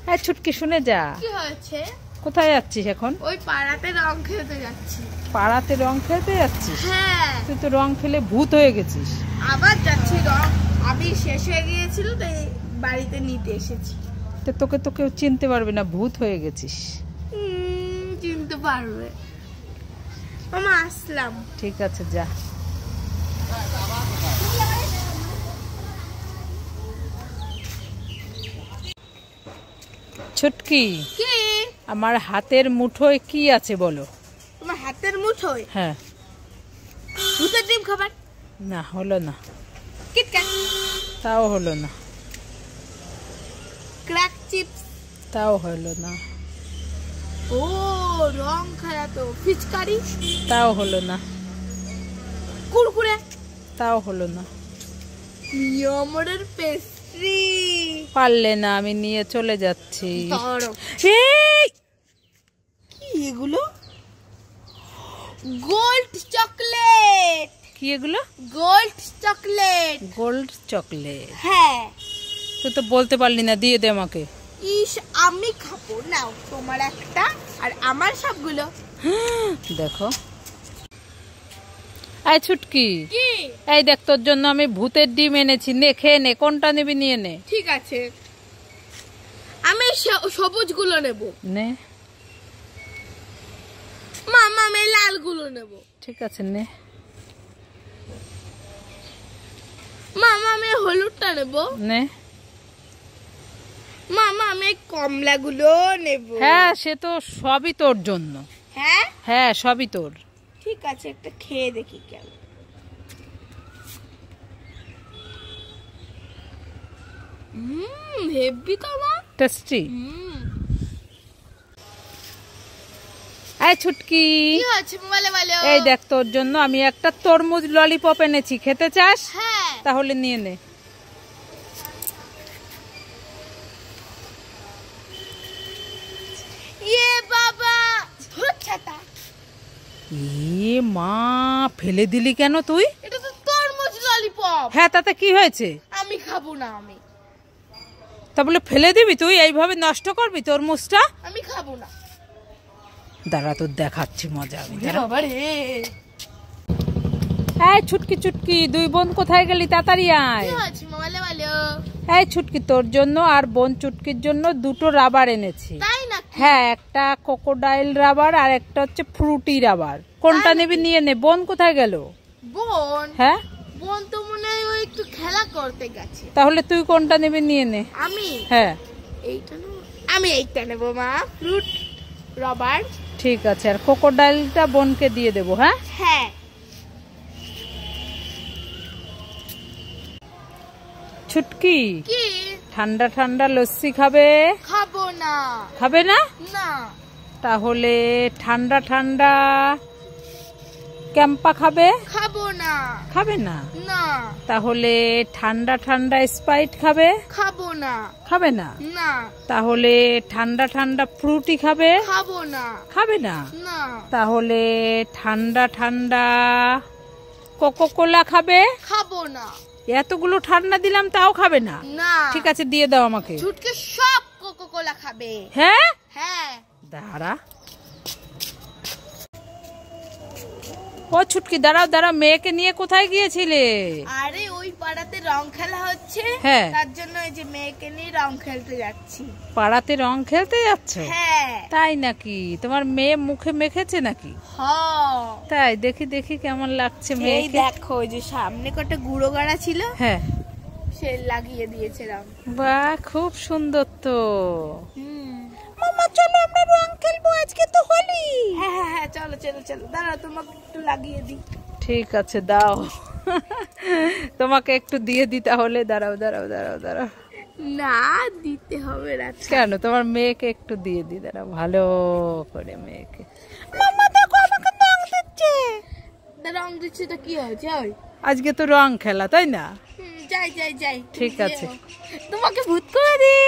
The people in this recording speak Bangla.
হ্যাঁ ছুটকি, শুনে যা। কি হয়েছে? কোথায় যাচ্ছিস এখন? ওই পাড়াতে রং খেলতে যাচ্ছি। পাড়াতে রং খেলতে যাচ্ছিস? হ্যাঁ। তুই তো রং খেলে ভূত হয়ে গেছিস। আবার যাচ্ছি, রং আবির শেষ হয়ে গিয়েছিল তাই বাড়িতে নিতে এসেছি। তো তোকে তো কেউ চিনতে পারবে না, ভূত হয়ে গেছিস। চিনতে পারবে। মামা আসলাম। ঠিক আছে, যা। ছুটকি, কি? আমার হাতের মুঠোয় কি আছে বলো? তোমার হাতের মুঠোয়? হ্যাঁ। ভূতের ডিম খাবার? না, হলো না। কিটক্যাট? তাও হলো না। Crack chips? তাও হলো না। ও রং খেলা তো। ফিচকারি? তাও হলো না। কুরকুরে? তাও হলো না। নিয়মরের পেস্ট্রি? পারলে না, আমি নিয়ে চলে যাচ্ছি। এই কি এগুলো? Gold chocolate. কি এগুলো? Gold chocolate. Gold chocolate? হ্যাঁ। তুই তো বলতে পারলি না, দিয়ে দে আমাকে। ইস, আমি খাবো। নাও তোমার একটা আর আমার সবগুলো। দেখো। এই ছুটকি, কি? এই দেখ, তোর জন্য আমি ভূতের ডিম এনেছি, নে খেয়ে নে। কোনটা নিবি নিয়ে নে। ঠিক আছে, আমি সবুজ গুলো নেব। নে। মামা আমি লাল গুলো নেব। ঠিক আছে, নে। মামা আমি হলুদটা নেব। নে। মামা আমি কমলা গুলো নেব। হ্যাঁ, সে তো সবই তোর জন্য। হ্যাঁ হ্যাঁ, সবই তোর। ঠিক আছে, একটা খেয়ে দেখি কেমন। হেভি তো মা। টেস্টি। এই ছুটকি, কি হচ্ছে বলে বলো? এই দেখ, তোর জন্য আমি একটা তরমুজ ললিপপ এনেছি, খেতে চাস? হ্যাঁ। তাহলে নিয়ে নে। ইয়ে বাবা, ছাতা। এ মা, ফেলে দিলি কেন তুই? এটা তো তরমুজ ললিপপ। হ্যাঁ, তাতে কি হয়েছে? আমি খাবো না। আমি তা বলে ফেলে দিবি? তুই এইভাবে নষ্ট করবি তরমুজটা? আমি খাবো না। দাঁড়া, তোর দেখাচ্ছি মজা আমি। বাবা রে। এই ছুটকি ছুটকি, দুই বোন কোথায় গেলি? তাড়াতাড়ি আয়। কি হচ্ছে বলে বলো? এই ছুটকি, তোর জন্য আর বোন চুটকির জন্য দুটো রাবার এনেছি। তাই না? হ্যাঁ, একটা কোকোডাইল রাবার আর একটা হচ্ছে ফ্রুটি রাবার। কোনটা নিবি নিয়ে নে। বোন কোথায় গেল? বোন? হ্যাঁ, বোন তো মনে হয় ওই একটু খেলা করতে গেছে। তাহলে তুই কোনটা নিবি নিয়ে নে। আমি? হ্যাঁ। এইটা নেব। আমি এইটা নেব মা, ফ্রুট রাবার। ঠিক আছে, আর কোকোডাইলটা বোনকে দিয়ে দেবো। হ্যাঁ হ্যাঁ। ছুটকি, কি? ঠান্ডা ঠান্ডা লস্যি খাবে? খাবো না। খাবে না? না। তাহলে ঠান্ডা ঠান্ডা ক্যাম্পা খাবে? খাবো না। খাবে না? না। তাহলে ঠান্ডা ঠান্ডা স্প্রাইট খাবে? খাবো না। খাবে না? না। তাহলে ঠান্ডা ঠান্ডা ফ্রুটি খাবে? খাবো না। খাবে না? না। তাহলে ঠান্ডা ঠান্ডা কোকো কোলা খাবে? খাবো না। এতগুলো ঠান্ডা দিলাম, তাও খাবে না? না। ঠিক আছে, দিয়ে দাও আমাকে। ছুটকে সব কোকো কোলা খাবে। হ্যাঁ, হ্যাঁ। দাঁড়া। ও ছুটকি, দাঁড়াও দাঁড়াও, মেয়েকে নিয়ে কোথায় গিয়েছিলে? আরে ওই পাড়াতে রং খেলা হচ্ছে। হ্যাঁ। তার জন্য এই যে মেয়েকে নিয়ে রং খেলতে যাচ্ছি। পাড়াতে রং খেলতে যাচ্ছ? হ্যাঁ। তাই নাকি? তোমার মেয়ে মুখে মেখেছে নাকি? হ্যাঁ। তাই? দেখি দেখি কেমন লাগছে এই মেয়েকে। দেখো, ওই যে সামনে কটা গুঁড়ো গাড়া ছিল, হ্যাঁ। সে লাগিয়ে দিয়েছে রং। বাহ, খুব সুন্দর তো। মামা চলো আমরা রং খেলবো, আজকে তো হোলি। হ্যাঁ হ্যাঁ হ্যাঁ, চলো চলো চলো। দাঁড়াও, তোমাকে একটু লাগিয়ে দিই। ঠিক আছে, দাও। তোমাকে একটু দিয়ে দি তাহলে। দাঁড়াও দাঁড়াও দাঁড়াও দাঁড়াও। না, দিতে হবে না। কেন? তোমার মেয়েকে একটু দিয়ে দি। দাঁড়াও, ভালো করে মেয়েকে। মামা দেখো, আমাকে রং দিচ্ছে। রং দিচ্ছে তো কি হয়েছে? ওই আজকে তো রং খেলা, তাই না? যাই যাই যাই। ঠিক আছে। তোমাকে ভূত করে দিই।